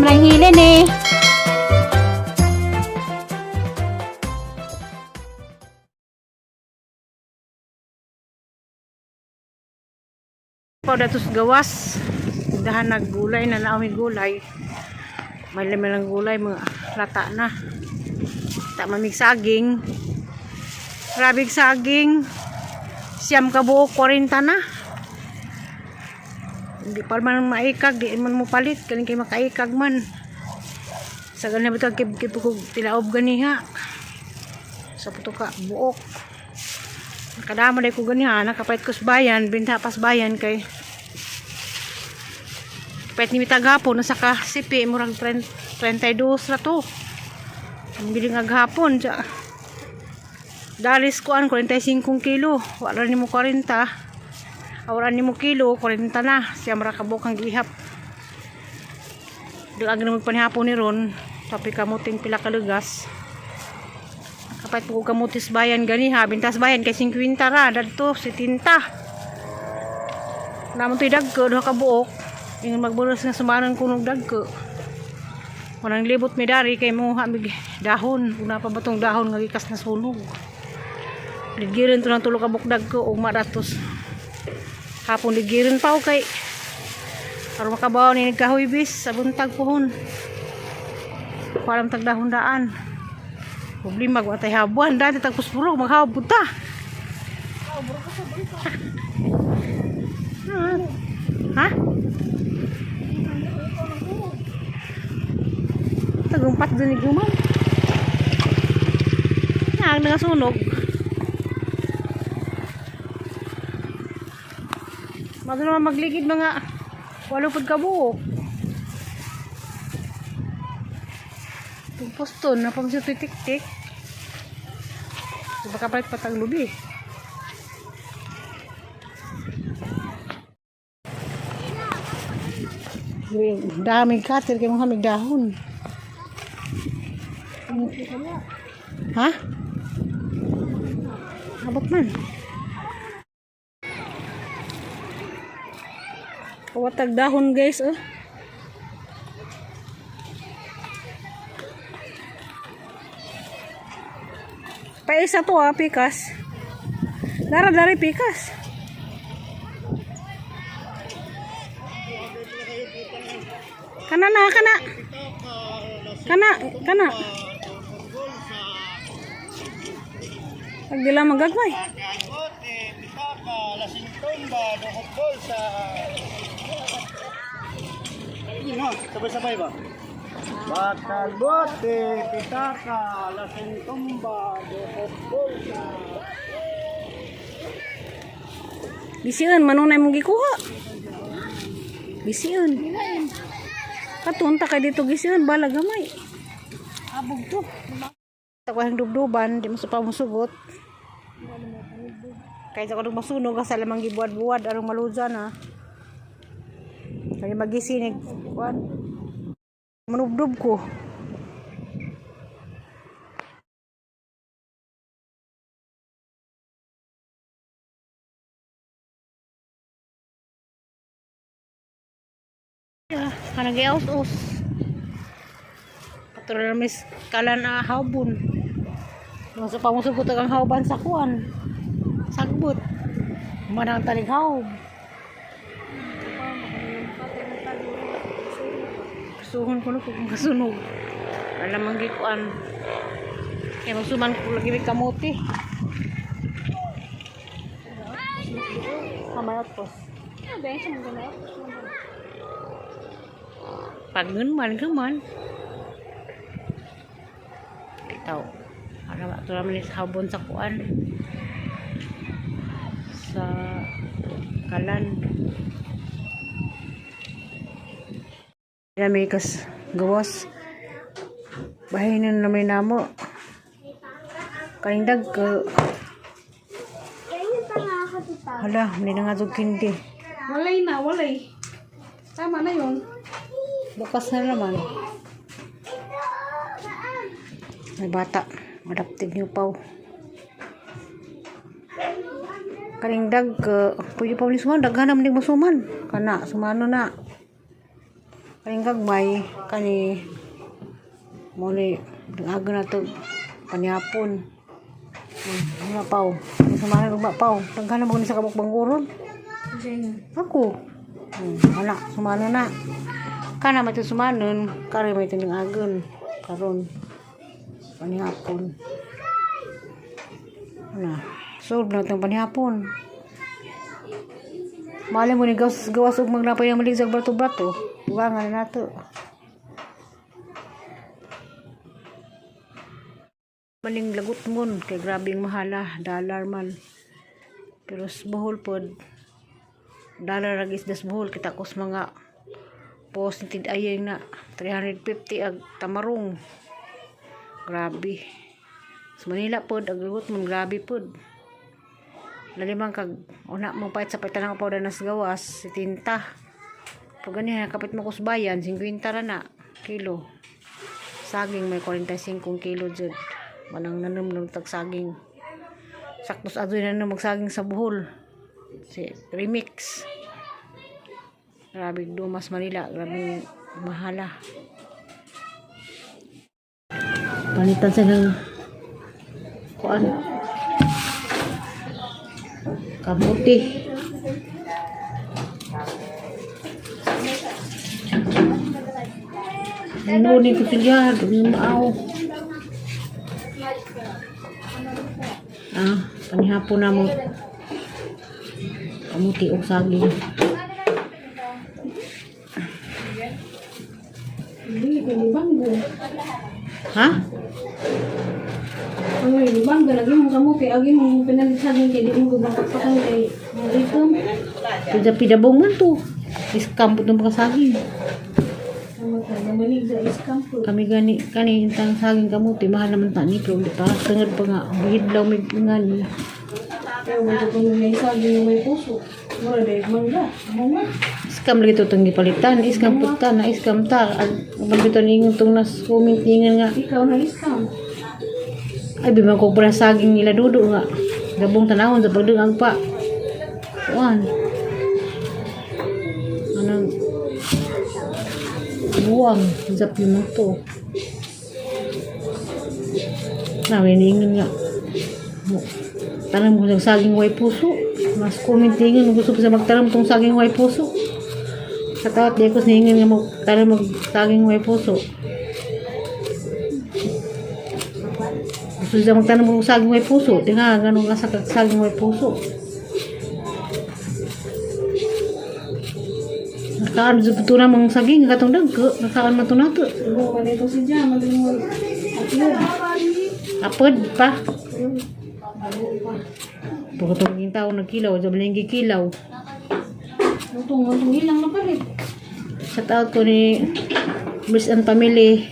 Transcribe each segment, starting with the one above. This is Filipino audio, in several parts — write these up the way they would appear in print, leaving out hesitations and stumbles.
lang hilin eh. Pau datos gawas. Dahan naggulay na naomi gulay. May laman lang gulay mga lata na. Tak mamig saging. Grabig saging. Siyam ka buo 40 na. Hindi pa man maikag, di man mo palit, kaling kay makaikag man. Sa ganyan ba ito, kipukog tilaob ganiha. Sa puto ka, buok. Nakadama day ko ganiha, nakapait ko sa bayan, binta pas bayan kay pait ni mitagapon, nasa ka sipi, murag 32 na to. Ang giling aghapon, dalis ko an 45 kilo, wala ni mo 40. Wala ni mo kilo, 40 na. Siya marakabok ang gihap. Doon ang magpanihapon ni Ron. Tapi kamuting pila kalugas. Kapag po kamutis bayan ganiha. Bintas bayan kay 50 ra. Dadto, 70. Naman to'y dagko, doha kabuok. Yung magbulos nga sumanon kunog dagko. Walang libot may dari kay mo hamig dahon. Una pa batong dahon nga gikas na sunog. Ligirin to ng tulog kabuk dagko o maratos. Hapon ligirin pa o kay para makabaw ni nagkahoy bis sa buntag pohon. Param tagdahon daan. Problema kung atay habuan dati tagpuspuro maghawab ta. Ha? Tagumpat din ni guman. Ang nagasunog. Magano magligid mga 80 ka buok. Poston na pamsi tik-tik. Baka palit patang lubi. Daming katil kay mga dahon. Ha? Abot man. Kawatag dahon guys, oh. Paisa to pikas. Dari pikas. Kana. Pagdila magagmay. Sabay-sabay ba? Bakal bote, pitaka, lasing tumba, dokot bolsa. Bisiun, manunay mong gikuha. Bisiun. Katunta kay dito gisiun, bala gamay. Abog to. Ako ang dubduban, di mo sa pamusugot. Kaya sa kanong masunog, sa lamang gibuad-buad, arong maluza na. Kaya magisinig, kuan. Manubdub ko. Kanang giaus-us. Katulad na mis kalan na hawbon. Nasa pamusugot ang hawban sa kuan. Sagbot. Manang talig hawb. Suhon ko na kung kasunog. Alam ang gikuan. Kaya magsuman ko lagi may kamuti. Kamayot po. Pagin man ka man. Itaw. Para ito naman sa habon sa kuan. Sa kalan. Dinamikas gawas. Bahay na naman namo. Kanindag ka. Hala, hindi na nga kindi. Walay. Tama na yun. Bukas na naman. May bata. Adaptive niyo pa. Kanindag ka. Pwede pa ulit suman. Daghanam din mo suman. Kana, sumano na. Kaning gagmay kani mo ni aga na to panihapon. Mga paw. Samahan og paw. Tangkana mo ni sa kabuk bangguron. Ako. Wala, sumano na. Kana mati sumanon, kare may tinding agon karon panihapon. Ana, solve na tong panihapon. Malay mo ni gawas og magnapay ang malig sa bato-bato. Buwangan na nato. Maling lagot mon kay grabing mahala, dollar man. Pero sa Bohol pod dollar rag is das Bohol kita kos mga positive ayeng na 350 ag tamarong. Grabe. Sa Manila pod ag lagot mon grabe pod. Lalimang kag una mo pait sa paitanang pa nas gawas si tinta. Pag ganyan kapit mo kusbayan 50 ra na kilo. Saging may 45 kilo jud. Manang nanom ng tag saging. Saktos adoy na magsaging sa Bohol. Si remix. Grabe dumas Manila, grabe mahala. Palitan sa ng kuan. Kamuti. Ano ni kutilya, maaw. Panihapon na mo. Kamuti o saging. Ha? Ano yung ibang lagi mong kamuti, agi mong pinalisanin kaya di mo gubangkat pa kang kay Maricom. Pida-pidabong man to. Iskam po itong saging. Ano ka, namalig sa iskampo. Kami gani intang saging kamuti. Mahal naman tani. Pero di pa. Tangad pa nga. Bihid lang may ngani. Kaya mo ito kung may saging may puso. Mura dahil mangga. Mangga. Iskam lagi ito itong gipalitan. Iskam po ta. Na iskam ta. Kapag ito ningon itong nas comment ningan nga. Ikaw na iskam. Ay, bimang ko pala saging nila dudo nga. Gabong tanahon sa pagdungang pa. Kuan. Anong buwang. Zap yung mga to. Nawiningin nga. Tanam ko sa saging way puso. Mas comment ningin. Gusto ko sa magtanam tong saging way puso. Sa tawat di ko ningin nga magtanam mag saging way puso. Gusto siya magtanong ng saging may puso. Di nga, ganun nga sa saging may puso. Nakaan, ito na mga saging. Katong dagko. Nakaan man ito nato. Ibo ka dito si Jam. Magaling mo. Apod pa. Pagkatong yung tao nagkilaw. Sa maling kikilaw. Utong ilang na palit. Shout out ko ni Miss and Family.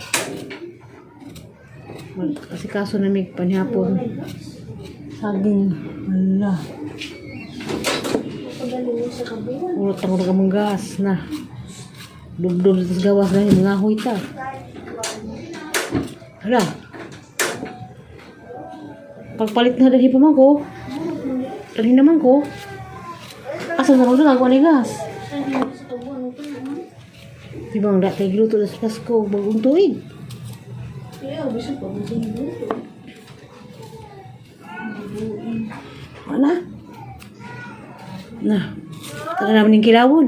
Kasi kaso na may panihapon. Saging. Wala. Urot ang urot ang gas na. Dubdub sa gawas na yung mga ahoy ta. Hala. Pagpalit na dali pa man ko. Dali naman ko. Asa na rin ako ni gas. Di ba ang dati giluto sa Pasko bagong tuig. Mana? Nah, tak naman yung kilawon.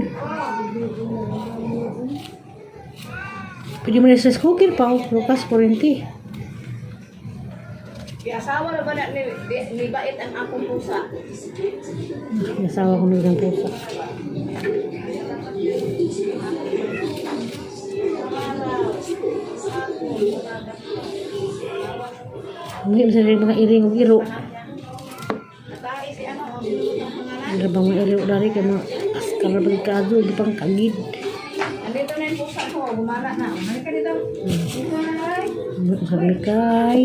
Pwede mo na sa cooker pa, Lucas 40. Asawa na ba na ni bait ang akong pusa? Nasawa ko ng pusa. Hindi bisa dari mga iring o iro. Ada bang mga iro dari kaya mga askara bagkazo, di pang kagid. Andito na yung pusa ko, gumala na. Halika dito. Dito na ay. Sabi kay.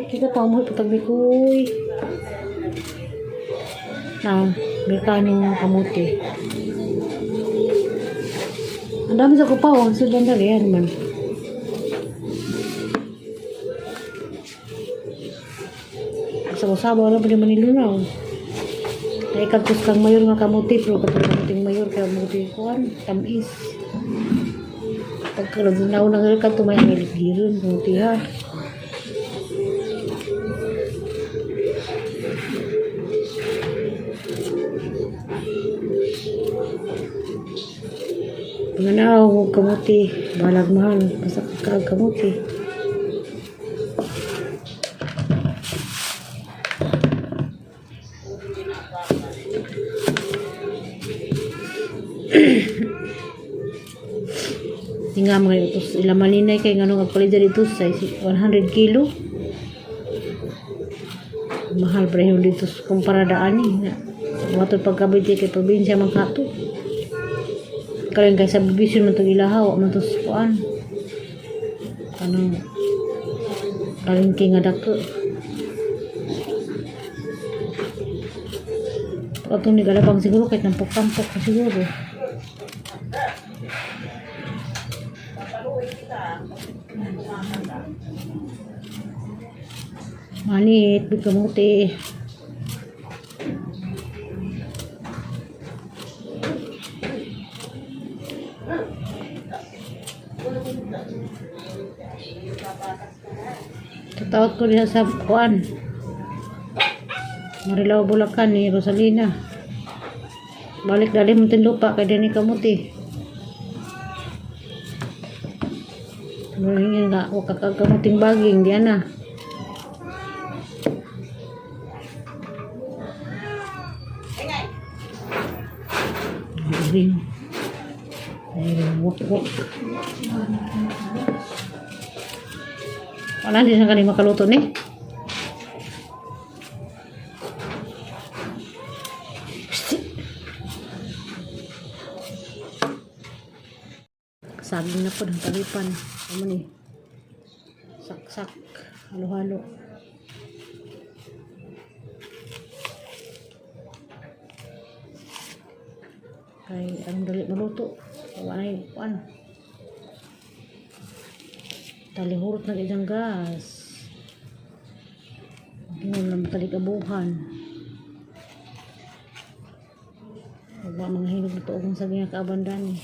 Kita pa mo ipatagmikoy. Na, merkanong kamuti. Ang dami sa kupaw, ang sudan dali yan man. Sabaw-sabaw na pa naman nilunaw. Ay kagkus kang mayor nga kamuti, pero katong kamuting mayor kaya kamuti kuhan, tamis. Pagkalagnaw na nga ka tumay ang iligdirin. Buti ha. Panganaw, huwag kamuti. Balag mahal. Basta kamuti. Tinga mga ito ila malinay kay ngano nga palidar ito sa 100 kilo. Mahal pa rin dito kumpara daan ni. Wato pagkabiti kay probinsya man kato. Kaya kay sa bibisyon man itong ilahaw man itong sukuan. Anong kalingking nga dako. Pagkatong nigalabang siguro kahit nampok-tampok na siguro. Manit, bikamuti. Tatawag ko rin sa kuan. Marilaw Bulacan ni Rosalina. Balik dali mo lupa kay dini kamuti. Murang nga o kakagamuting baging diyan na. Ring. Wak. Wala din sa kanina makaluto ni. Saging na po ng talipan. Ano ni? Sak-sak. Halo-halo. Kay ang dali maluto. Wala na yung talihurot na isang gas. Hindi lang talikabuhan. Wala mga hinog na to kung sa ganyan kaabandan eh.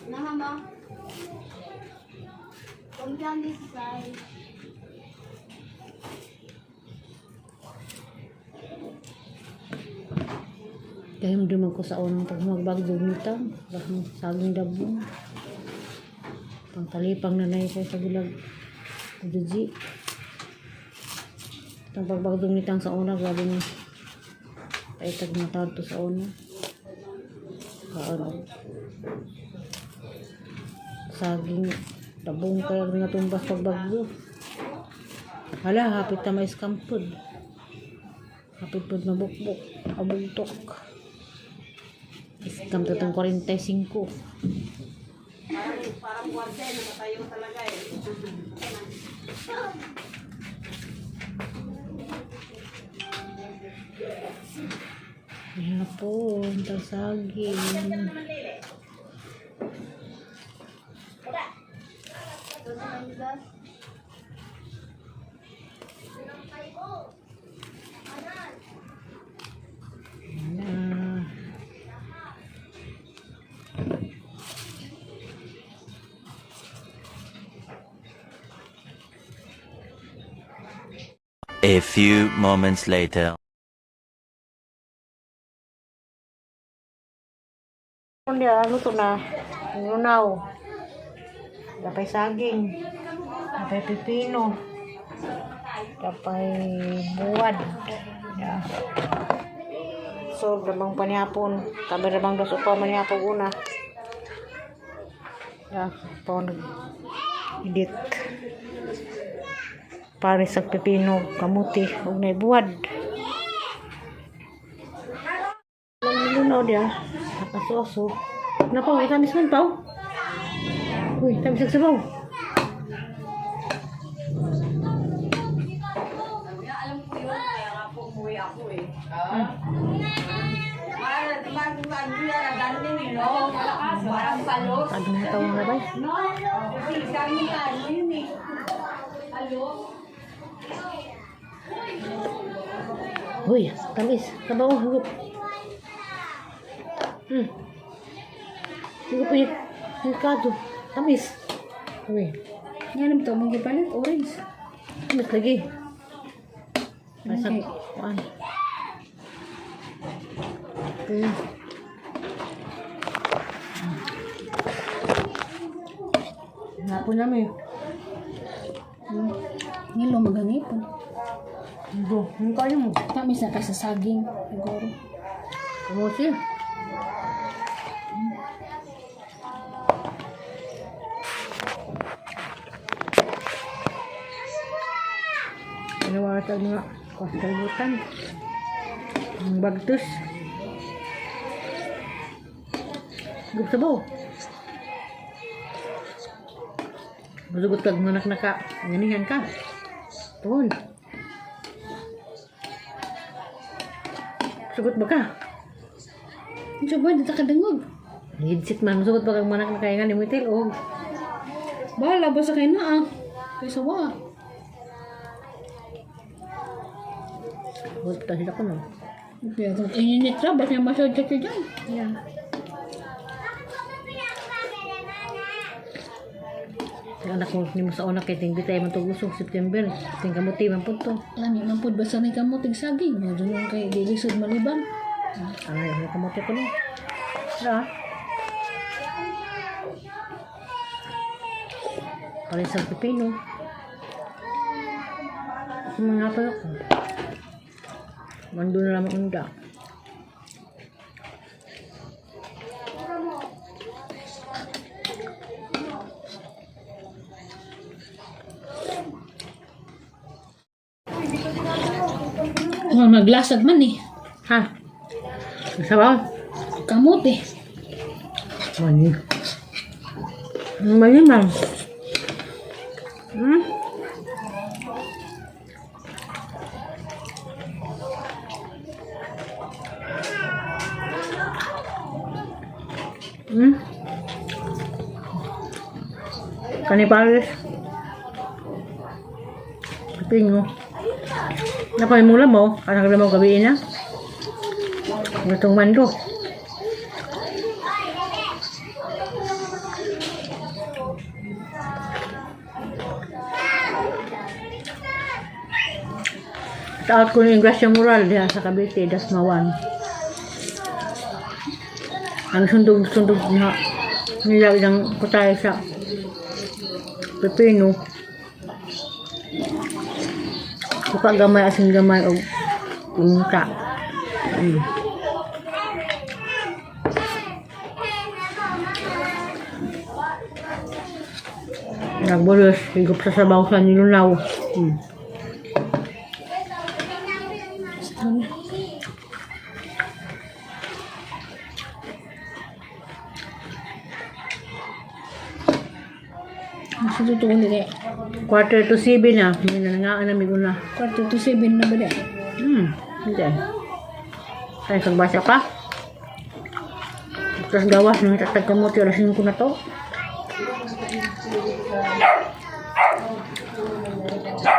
Mama. Come down this side. Kaya hindi ko sa unang pag magbagdog nito. Bakit saging dabong. Pangtalipang nanay ko sa gulag. Duji. Itong pagbagdog nitang sa una. Grabe niya. Paitag na tawad to sa una. Kaano. Saging dabong kaya nga tumbas pagbagdo. Hala, hapit na may skampod. Hapit po mabukbuk. Abugtok. Iskam to itong 45. Parang guardia, namatayo talaga eh. Yan po, ang saging. A few moments later. Luto na. Lunaw. Dapay saging. Dapay pipino. Dapay buwad. Yeah. So, damang panihapon. Kami damang das upa manihapon una. Yeah, pon edit. Pares sa pipino, kamuti, ug nay buwad. Lunaw dia. Nakasoso. Napaw, itamis man paw. Uy, tamis ang sabaw. Alam ko yun, kaya nga po umuwi ako eh. Parang palot. Ano na tawag na ba? No, sabi ka, ano yun eh. Palot. Uy, tamis. Sabaw, hugot. Hindi ko pinit. Delikado. Tamis. Uy. Nga naman ito, magipalit, orange. Tamis lagi. Nasa Okay. kuan. Hapon namin. Ngilo, maganipon. Ito. Ang kaya mo. Tamis na kasi saging. Siguro. Kamuti. Pinawatag nga. Kasalutan. Ang bagtos. Gusto mo? Masugot kag manak na ka. Ganihan ka. Tuhon. Sugot ba ka? Ito ba, dito ka dangog. Hidsit man. Masugot ba kag manak na kaya nga ni Muitil? O. Bahala ba sa kayo na ah. Kaysa wa. Huwag kasi ako no. Kaya kung ininit ra, ba't niya masyad ka dyan? Yan. Ang anak ko ni mo sa una kay tingbi tayo man to gusog September. Ting kamuti man pud to. Lami man po, basta na kamo tigsaging. Nga doon yung kay dilisod maliban. Ay, ang kamuti ko no. Ra. Palisang pipino. Mga pa ako. Mando na lamang unda. Oh, naglasag man eh. Ha? Sabaw? Kamote. Mani. Mani man. Hmm? Hmm? Kanipalis. Pingo. Napay mula mo, anak na mo gabi na. Itong mando. Taot ko yung Gracia Moral diha sa Cavite, Dasmawan. Ang sundog-sundog na nila ng putay sa pepino. Suka gamay asin gamay o unta. Nagbulos, higop sa sabaw sa nilunaw. Maksud ito kung hindi. 6:45 na. May nanangaan na may una. 4-7 na ba dyan? Hindi. Kaya kagbasa ka? Tapos gawas nang tatag kamuti. Alasin ko na to.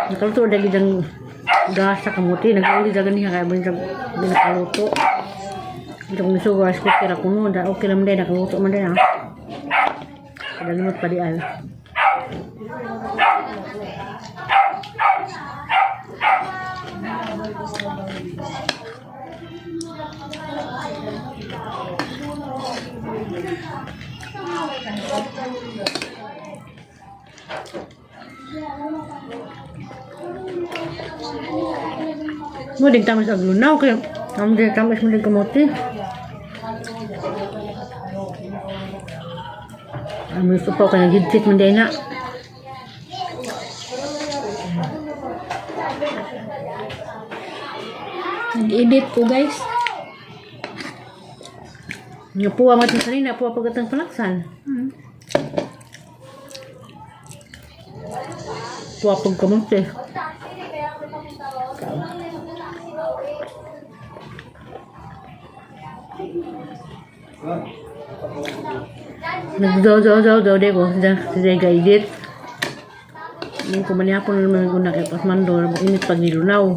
Nakaluto dagi ng gas sa kamuti. Nag-uli dagan niya kaya binakaluto. Hindi ko miso rice cooker ako no. Okay naman din. Nakaluto man din ha. Kadalimot pa di al. Mo din tamis ang lunaw kaya ang din tamis mo din kamote. Ang gusto pa kaya higit mo din na. Nag-edit ko guys. Napuwa matin kanina, napuwa pagkatang palaksan. Puwa pag kamote. Nagdaw de ko sa gaidit. Yung kumanyapon naman ko na kay Pasmando, init pag nilunaw.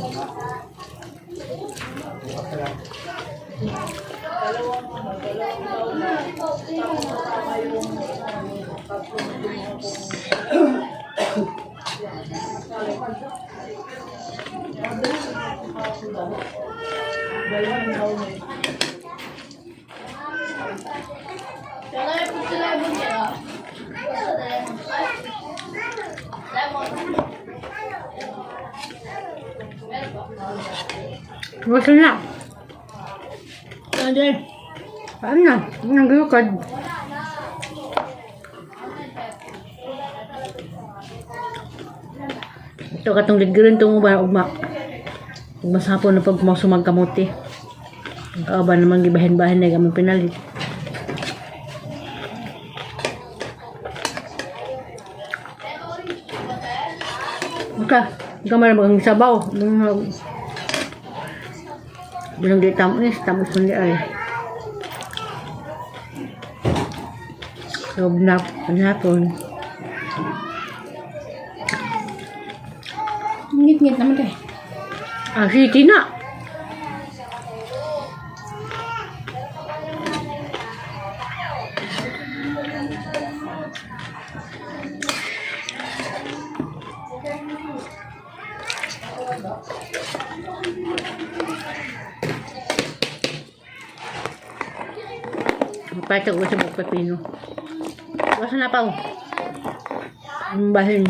Basta na. Ano? Paano na? Nagulukad. Ito katong ligrin itong ugma. Masapon na pag sumag kamuti. Ang kaaba naman gibahin-bahin na gamang pinalit. Maka, gamay na magang sabaw. Bilang di tamis man di ay. So, panapon. Ngit-ngit naman kay. Ah, sige na. Patag ko sa buong pepino. Basta na pa. Ang bahin.